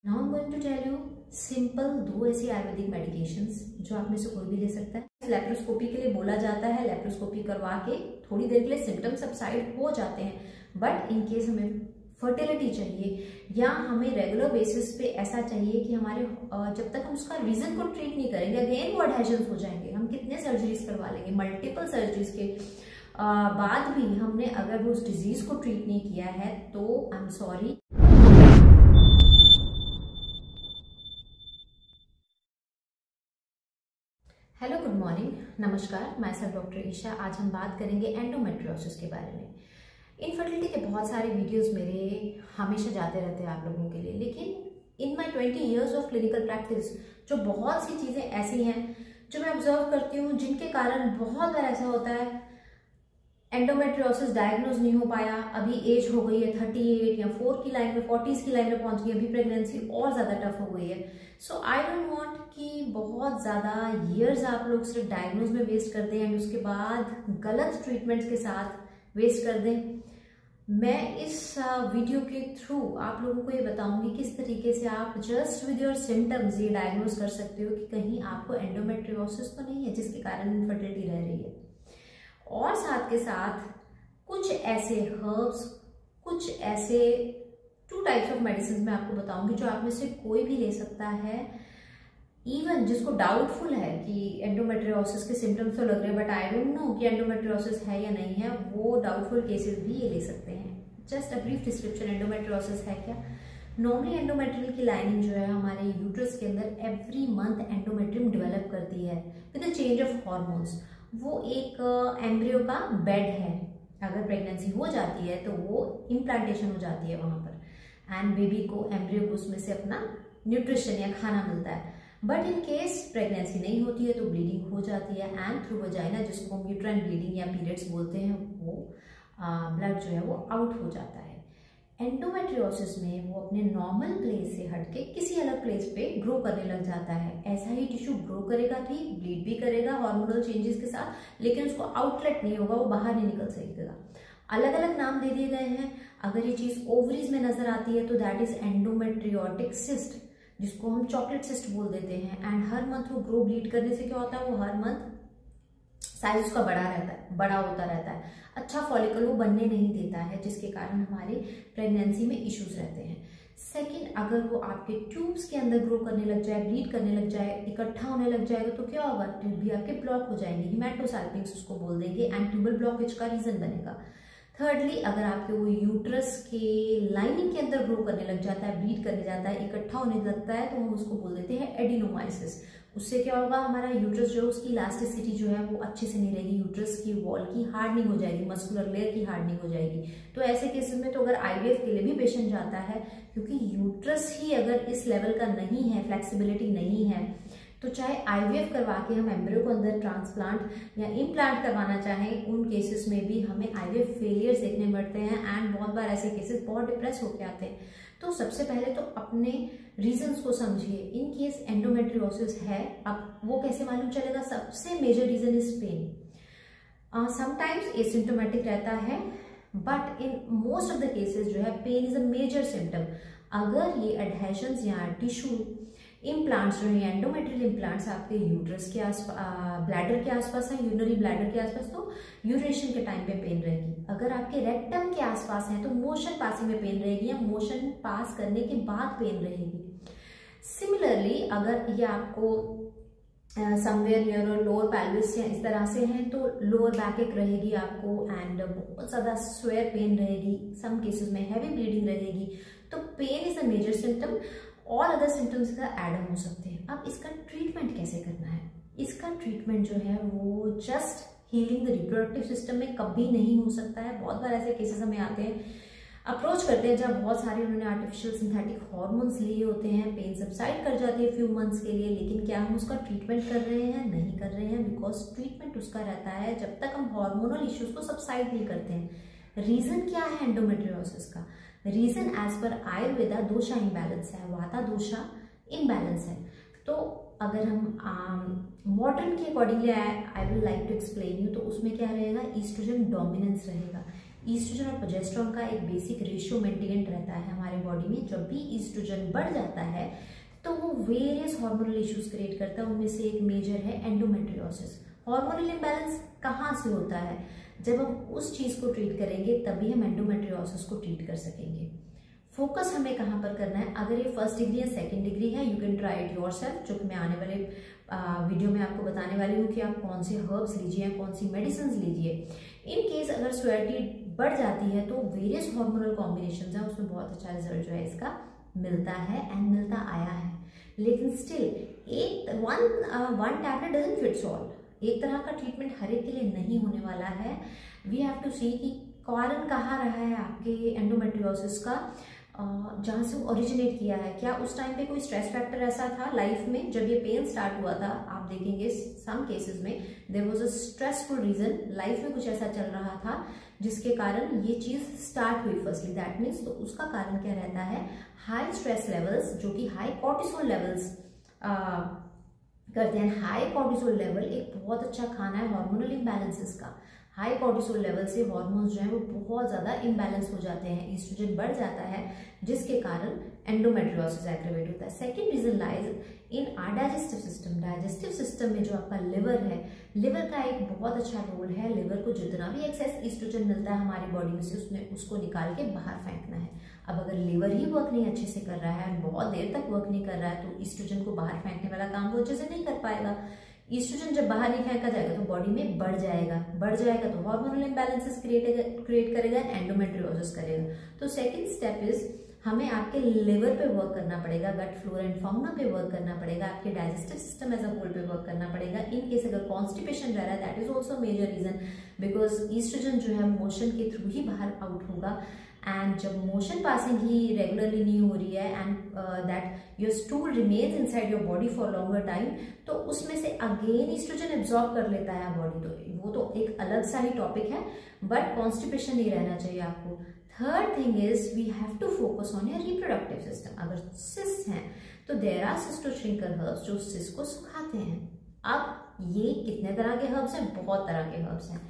Now I am going to tell you simple 2 ऐसी Ayurvedic medications जो आप में से कोई भी ले सकता है। लेप्रोस्कोपी के लिए बोला जाता है, लेप्रोस्कोपी करवा के थोड़ी देर के लिए सिम्टम्स सबसाइड हो जाते हैं, बट इन केस हमें फर्टिलिटी चाहिए या हमें रेगुलर बेसिस पे ऐसा चाहिए कि हमारे जब तक हम उसका रीजन को ट्रीट नहीं करेंगे अगेन वो एडहेजन्स हो जाएंगे। हम कितने सर्जरीज करवा लेंगे, मल्टीपल सर्जरीज के बाद भी हमने अगर वो उस डिजीज को ट्रीट नहीं किया है तो I am sorry. Hello, good morning, नमस्कार। मैं सर डॉक्टर ईशा। आज हम बात करेंगे एंडोमेट्रियोसिस के बारे में। इनफर्टिलिटी के बहुत सारे वीडियोस मेरे हमेशा जाते रहते हैं आप लोगों के लिए, लेकिन in my 20 years of clinical practice जो बहुत सी चीज़ें ऐसी हैं जो मैं ऑब्जर्व करती हूँ जिनके कारण बहुत बार ऐसा होता है एंडोमेट्रियोसिस डायग्नोज नहीं हो पाया, अभी एज हो गई है 38 या 4 की लाइन में, 40s की लाइन में पहुंच गई, अभी प्रेगनेंसी और ज़्यादा टफ हो गई है। सो आई डोंट वांट कि बहुत ज़्यादा ईयर्स आप लोग सिर्फ डायग्नोज में वेस्ट कर दें एंड उसके बाद गलत ट्रीटमेंट्स के साथ वेस्ट कर दें। मैं इस वीडियो के थ्रू आप लोगों को ये बताऊंगी किस तरीके से आप जस्ट विद योर सिम्टम्स ये डायग्नोज कर सकते हो कि कहीं आपको एंडोमेट्रियोसिस तो नहीं है जिसके कारण इनफर्टिलिटी रह रही है। और साथ के साथ कुछ ऐसे हर्ब्स, कुछ ऐसे 2 टाइप्स ऑफ मेडिसिन मैं आपको बताऊंगी जो आप में से कोई भी ले सकता है। इवन जिसको डाउटफुल है कि एंडोमेट्रियोसिस के सिम्टम्स तो लग रहे हैं बट आई डोंट नो कि एंडोमेट्रियोसिस है या नहीं है, वो डाउटफुल केसेस भी ये ले सकते हैं। Just a brief description, endometriosis है क्या। नॉर्मली एंडोमेट्रियल की लाइनिंग जो है हमारे यूट्रस के अंदर एवरी मंथ एंडोमेट्रियम डेवलप करती है with the change of hormones. वो एक एम्ब्रियो का बेड है, अगर प्रेगनेंसी हो जाती है तो वो इम्प्लांटेशन हो जाती है वहां पर एंड बेबी को, एम्ब्रियो को उसमें से अपना न्यूट्रिशन या खाना मिलता है। बट इन केस प्रेगनेंसी नहीं होती है तो ब्लीडिंग हो जाती है एंड थ्रू वजाइना, जिसको हम यूट्राइन ब्लीडिंग या पीरियड्स बोलते हैं, वो ब्लड जो है वो आउट हो जाता है। एंडोमेट्रियोसिस में वो अपने नॉर्मल प्लेस से हटके किसी अलग प्लेस पे ग्रो करने लग जाता है। ऐसा ही टिश्यू ग्रो करेगा, ठीक, ब्लीड भी करेगा हार्मोनल चेंजेस के साथ, लेकिन उसको आउटलेट नहीं होगा, वो बाहर नहीं निकल सकेगा। अलग अलग नाम दे दिए गए हैं। अगर ये चीज ओवरीज में नजर आती है तो दैट इज एंडोमेट्रियोटिक सिस्ट, जिसको हम चॉकलेट सिस्ट बोल देते हैं। एंड हर मंथ वो ग्रो ब्लीड करने से क्या होता है, वो हर मंथ साइज उसका बड़ा रहता है, बड़ा होता रहता है, अच्छा फॉलिकल वो बनने नहीं देता है, जिसके कारण हमारे प्रेगनेंसी में इश्यूज रहते हैं। सेकंड, अगर वो आपके ट्यूब्स के अंदर ग्रो करने लग जाए, ब्लीड करने लग जाए, इकट्ठा होने लग जाएगा तो क्या होगा, ट्यूब भी आपके ब्लॉक हो जाएंगे, हिमैटोसाल्पिंग्स उसको बोल देंगे एंड ट्यूबल ब्लॉकेज का रीजन बनेगा। थर्डली, अगर आपके वो यूट्रस के लाइनिंग के अंदर ग्रो करने लग जाता है, ब्लीड करने जाता है, इकट्ठा होने लगता है, तो हम उसको बोल देते हैं एडिनोमाइसिस। उससे क्या होगा, हमारा यूट्रस जो है उसकी इलास्टिसिटी जो है वो अच्छे से नहीं रहेगी, यूट्रस की वॉल की हार्डनिंग हो जाएगी, मस्कुलर लेयर की हार्डनिंग हो जाएगी। तो ऐसे केसेस में तो अगर आईवीएफ के लिए भी पेशेंट जाता है, क्योंकि यूट्रस ही अगर इस लेवल का नहीं है, फ्लेक्सिबिलिटी नहीं है, तो चाहे आईवीएफ करवा के हम एम्ब्रियो को अंदर ट्रांसप्लांट या इम्प्लांट करवाना चाहें, उन केसेस में भी हमें आईवीएफ फेलियर्स देखने पड़ते हैं एंड बहुत बार ऐसे केसेस बहुत डिप्रेस होके आते हैं। तो सबसे पहले तो अपने रीजंस को समझिए। इन केस एंडोमेट्रियोसिस है, अब वो कैसे मालूम चलेगा, सबसे major reason is pain. Sometimes asymptomatic रहता है but in most of the cases जो है pain is a major symptom. अगर ये एडहेशंस या टिश्यू इम्प्लांट्स जो है, एंडोमेट्रियल इम्प्लांट्स आपके यूट्रस के आसपास, ब्लैडर के आसपास है, यूरिनरी ब्लैडर के आसपास, तो यूरिनेशन के टाइम पे पेन रहेगी। अगर आपके रेक्टम के आसपास है तो मोशन पासिंग में पेन रहेगी या मोशन पास करने के बाद पेन रहेगी। सिमिलरली, अगर ये आपको समवेयर नियर लोअर पेल्विस या इस तरह से हैं तो लोअर बैक एक रहेगी आपको एंड बहुत ज़्यादा स्वेयर पेन रहेगी, सम केसेस में हैवी ब्लीडिंग रहेगी। तो pain is a major symptom, और अदर सिम्टम्स का एड ऑन हो सकते हैं। अब इसका ट्रीटमेंट कैसे करना है, इसका ट्रीटमेंट जो है वो just healing the reproductive system में कभी नहीं हो सकता है। बहुत बार ऐसे केसेस हमें आते हैं, अप्रोच करते हैं जब बहुत सारे उन्होंने आर्टिफिशियल सिंथेटिक हॉर्मोन्स लिए होते हैं, पेन सबसाइड कर जाती है फ्यू मंथ्स के लिए, लेकिन क्या हम उसका ट्रीटमेंट कर रहे हैं, नहीं कर रहे हैं, बिकॉज ट्रीटमेंट उसका रहता है जब तक हम हार्मोनल इश्यूज को सबसाइड नहीं करते हैं। रीजन क्या है एंडोमेट्रियोसिस का, रीजन एज पर आयुर्वेदा दोषा इम्बैलेंस है, वाता दोषा इम्बैलेंस है। तो अगर हम मॉडर्न के accordingly I will like to explain you, तो उसमें क्या रहेगा, ईस्ट्रोजन डोमिनेंस रहेगा। ईस्ट्रोजन और प्रोजेस्टेरॉन का एक बेसिक रेशियो मेंटेन रहता है हमारे बॉडी में। जब भी ईस्ट्रोजन बढ़ जाता है तो वो वेरियस हार्मोनल इश्यूज क्रिएट करता है, उनमें से एक मेजर है एंडोमेट्रियोसिस। हार्मोनल इम्बैलेंस कहाँ से होता है? जब हम उस चीज को ट्रीट करेंगे तभी हम एंडोमेट्रियोसिस को ट्रीट कर सकेंगे। फोकस हमें कहाँ पर करना है? अगर ये फर्स्ट डिग्री या सेकंड डिग्री है, you can try it yourself, जो कि मैं आने वाले वीडियो में आपको बताने वाली हूँ कि आप कौन से हर्ब्स लीजिए, कौन सी मेडिसिन लीजिए। इन केस अगर स्वेलिटी बढ़ जाती है तो वेरियस हार्मोनल कॉम्बिनेशन है, उसमें बहुत अच्छा रिजल्ट जो है इसका मिलता है एंड मिलता आया है। लेकिन still one tablet doesn't fits all. एक तरह का ट्रीटमेंट हर एक के लिए नहीं होने वाला है। वी हैव टू सी कि कारण कहाँ रहा है आपके एंडोमेट्रियोसिस का, जहाँ से वो ओरिजिनेट किया है। क्या उस टाइम पे कोई स्ट्रेस फैक्टर ऐसा था लाइफ में जब ये पेन स्टार्ट हुआ था? आप देखेंगे सम केसेस में there was a stressful reason, life में कुछ ऐसा चल रहा था जिसके कारण ये चीज स्टार्ट हुई फर्स्टली, दैट मीन्स। तो उसका कारण क्या रहता है? हाई स्ट्रेस लेवल्स, जो कि हाई कॉर्टिसोल लेवल्स करते हैं। हाई कॉर्टिसोल लेवल एक बहुत अच्छा खाना है हार्मोनल इम्बैलेंसेस का। हाई कॉर्टिसोल लेवल से हार्मोन्स जो है वो बहुत ज्यादा इम्बैलेंस हो जाते हैं, ईस्ट्रोजन बढ़ जाता है, जिसके कारण एंडोमेट्रियोसिस एग्रेवेट होता है। Second reason lies in are digestive system. Digestive system में जो आपका लिवर है, लिवर का एक बहुत अच्छा रोल है। लिवर को जितना भी एक्सेस ईस्ट्रोजन मिलता है हमारी बॉडी में से उसको निकाल के बाहर फेंकना है। अब अगर लिवर ही वर्क नहीं अच्छे से कर रहा है, बहुत देर तक वर्क नहीं कर रहा है, तो ईस्ट्रोजन को बाहर फेंकने वाला काम वो अच्छे से नहीं कर पाएगा। ईस्ट्रोजन जब बाहर नहीं फेंका जाएगा तो बॉडी में बढ़ जाएगा तो हार्मोनल इम्बैलेंसेस क्रिएट करेगा, एंडोमेट्रियोसिस करेगा। तो सेकंड स्टेप इज हमें आपके लिवर पे वर्क करना पड़ेगा, गट फ्लोरा एंड फाउना पे वर्क करना पड़ेगा, आपके digestive system as a whole पे वर्क करना पड़ेगा। इन केस अगर कॉन्स्टिपेशन रह रहा है, that is also major reason, because oestrogen जो है मोशन के थ्रू ही बाहर आउट होगा। एंड जब मोशन पासिंग ही रेगुलरली नहीं हो रही है and that your stool remains inside your body for longer time, तो उसमें से अगेन ईस्ट्रोजन एब्जॉर्ब कर लेता है बॉडी। तो वो तो एक अलग सा ही टॉपिक है, बट कॉन्स्टिपेशन नहीं रहना चाहिए आपको। Third thing is we have to focus on your reproductive system. अगर सिस्ट हैं तो देयर आर सिस्टोश्रिंकर हर्ब्स जो सिस्ट को सुखाते हैं। अब ये कितने तरह के हर्ब्स हैं? बहुत तरह के हर्ब्स हैं।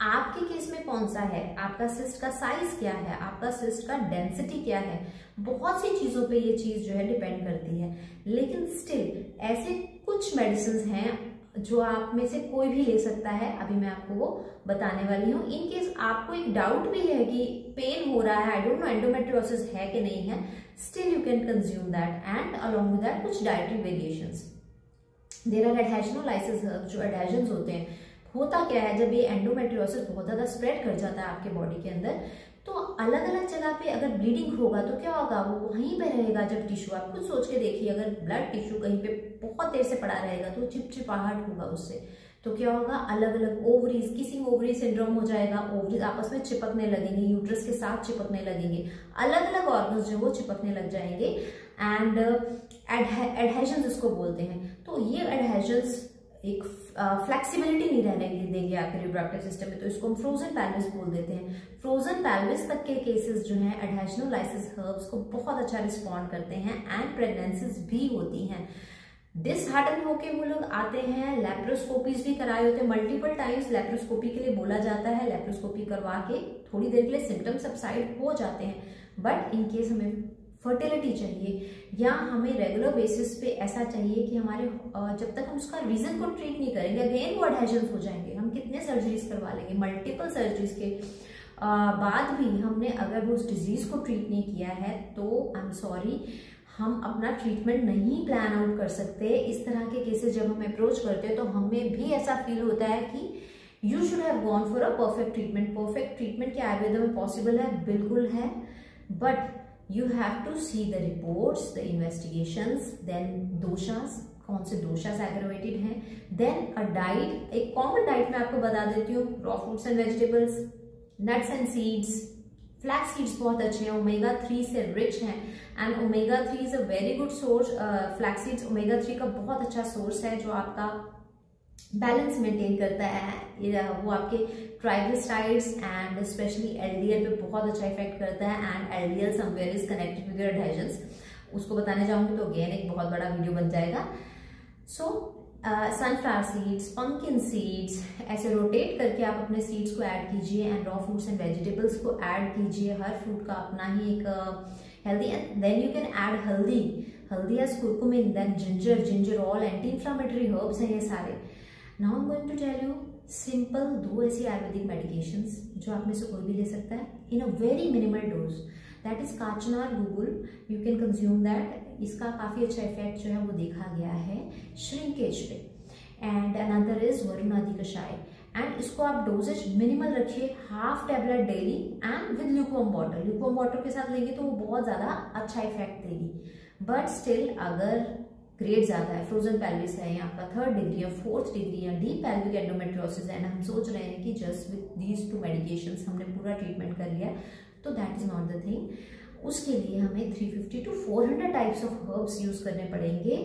आपके केस में कौन सा है? आपका सिस्ट का साइज क्या है? आपका सिस्ट का डेंसिटी क्या है? बहुत सी चीजों पे ये चीज जो है डिपेंड करती है। लेकिन स्टिल ऐसे कुछ मेडिसिन हैं जो आप में से कोई भी ले सकता है, अभी मैं आपको वो बताने वाली हूँ। इन केस आपको एक डाउट भी है कि पेन हो रहा है, आई डोंट नो एंडोमेट्रियोसिस है कि नहीं है, still you can consume that and along with that कुछ dietary variations. There are adhesiolysis herbs, जो एडहेजन्स होते हैं। होता क्या है, जब ये एंडोमेट्रियोसिस बहुत ज्यादा स्प्रेड कर जाता है आपके बॉडी के अंदर, तो अलग अलग जगह पे अगर ब्लीडिंग होगा तो क्या होगा? वो वहीं पे रहेगा। जब टिश्यू, आप खुद सोच के देखिए, अगर ब्लड टिश्यू कहीं पे बहुत देर से पड़ा रहेगा तो चिपचिपाहट होगा उससे। तो क्या होगा? अलग अलग ओवरीज, किसिंग ओवरी सिंड्रोम हो जाएगा, ओवरीज आपस में चिपकने लगेंगे, यूट्रस के साथ चिपकने लगेंगे, अलग अलग ऑर्गन्स जो वो चिपकने लग जाएंगे एंड एडहेजन्स इसको बोलते हैं। तो ये एडहेजन्स एक फ्लेक्सिबिलिटी नहीं रहने देंगे आपके रिप्रोडक्टिव सिस्टम में, तो इसको हम फ्रोजन पेल्विस बोल देते हैं। फ्रोजन पेल्विस तक के केसेस जो हैं एडहेजनोलाइसिस हर्ब्स को बहुत अच्छा रिस्पॉन्ड करते हैं एंड प्रेगनेंसीज भी होती हैं। डिसहार्टन होके वो लोग आते हैं, लेप्रोस्कोपीज भी कराए होते हैं, मल्टीपल टाइम्स लेप्रोस्कोपी के लिए बोला जाता है। लेप्रोस्कोपी करवा के थोड़ी देर के लिए सिम्टम सबसाइड हो जाते हैं, बट इन केस हमें फर्टिलिटी चाहिए या हमें रेगुलर बेसिस पे ऐसा चाहिए कि हमारे जब तक हम उसका रीजन को ट्रीट नहीं करेंगे अगेन वो एडहेजन्स हो जाएंगे। हम कितने सर्जरीज करवा लेंगे, मल्टीपल सर्जरीज के बाद भी हमने अगर वो उस डिजीज को ट्रीट नहीं किया है तो आई एम सॉरी, हम अपना ट्रीटमेंट नहीं प्लान आउट कर सकते। इस तरह के केसेस जब हम अप्रोच करते हैं तो हमें भी ऐसा फील होता है कि you should have gone for a perfect treatment. Perfect treatment क्या आयुर्वेद में पॉसिबल है? बिल्कुल है, but you have to see the reports, the investigations, then doshas, कौन से दोषास एग्रेवेटेड हैं, देन अ डाइट। एक कॉमन डाइट मैं आपको बता देती हूँ, raw fruits and vegetables, nuts and seeds, flax seeds बहुत अच्छे हैं, ओमेगा 3 से रिच हैं and omega 3 is a very good source. Flax seeds omega 3 का बहुत अच्छा सोर्स है जो आपका बैलेंस मेंटेन करता है। वो आपके ट्राइग्लिसराइड्स एंड स्पेशली एलडीएल पे बहुत अच्छा इफेक्ट करता है and LDL somewhere is connected with your adhesions. उसको बताने जाऊंगी तो अगेन एक बहुत बड़ा वीडियो बन जाएगा। So sunflower seeds, pumpkin seeds, ऐसे रोटेट करके आप अपने सीड्स को ऐड कीजिए and raw fruits and vegetables को ऐड कीजिए। हर फ्रूट का अपना ही एक healthy, and then you can add haldi as curcumin, then ginger all anti inflammatory herbs हैं ये सारे। Now I am going to tell you simple 2 ऐसी आयुर्वेदिक मेडिकेशंस जो आप में से कोई भी ले सकता है in a very minimal dose, that is kachnar guggul, you can consume that. इसका काफी अच्छा इफेक्ट जो है वो देखा गया है श्रिंकेज पे। एंड अनदर इज वरुणादि कषाय, एंड इसको आप डोजेज मिनिमल रखिए, 1/2 tablet daily and with lukewarm water. Lukewarm water के साथ लेंगे तो वो बहुत ज्यादा अच्छा इफेक्ट देगी। बट स्टिल अगर ग्रेड ज्यादा है, फ्रोजन पेल्विस है या आपका 3rd डिग्री या 4th डिग्री या डीप पेल्विक एंडोमेट्रियोसिस है, हम सोच रहे हैं कि जस्ट विद दीज 2 मेडिकेशंस हमने पूरा ट्रीटमेंट कर लिया, तो that is not the thing. उसके लिए हमें 350 to 400 types of herbs use करने पड़ेंगे।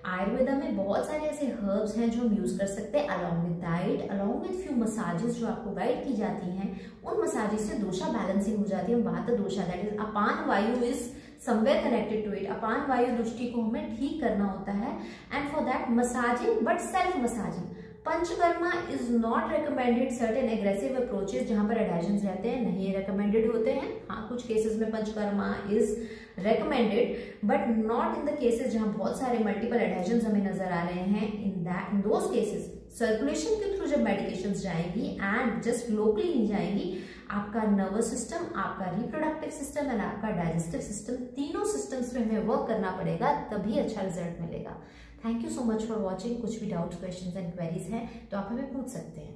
आयुर्वेदा में बहुत सारे ऐसे हर्ब्स हैं जो हम यूज कर सकते हैं along with diet, along with few massages जो आपको गाइड की जाती हैं। उन मसाजेस से दोषा बैलेंसिंग हो जाती है। वात दोषा, that is apana vayu is somewhere connected to it. अपान वायु दृष्टि को हमें ठीक करना होता है, and for that massaging, but self massaging. Panchakarma is not recommended. Certain aggressive approaches जहां पर एडहेजन्स रहते हैं नहीं रिकमेंडेड होते हैं। हाँ, कुछ केसेस में panchakarma is recommended, but not in the cases जहां बहुत सारे मल्टीपल एडहेजन्स हमें नजर आ रहे हैं। इन दोज केसेस सर्कुलेशन के थ्रू जब मेडिकेशन जाएंगी एंड जस्ट लोकली नहीं जाएंगी, आपका नर्वस सिस्टम, आपका रिप्रोडक्टिव सिस्टम एंड आपका डाइजेस्टिव सिस्टम, तीनों सिस्टम्स में हमें वर्क करना पड़ेगा, तभी अच्छा रिजल्ट मिलेगा। Thank you so much for watching. कुछ भी डाउट्स, क्वेश्चंस एंड क्वेरीज हैं तो आप हमें पूछ सकते हैं।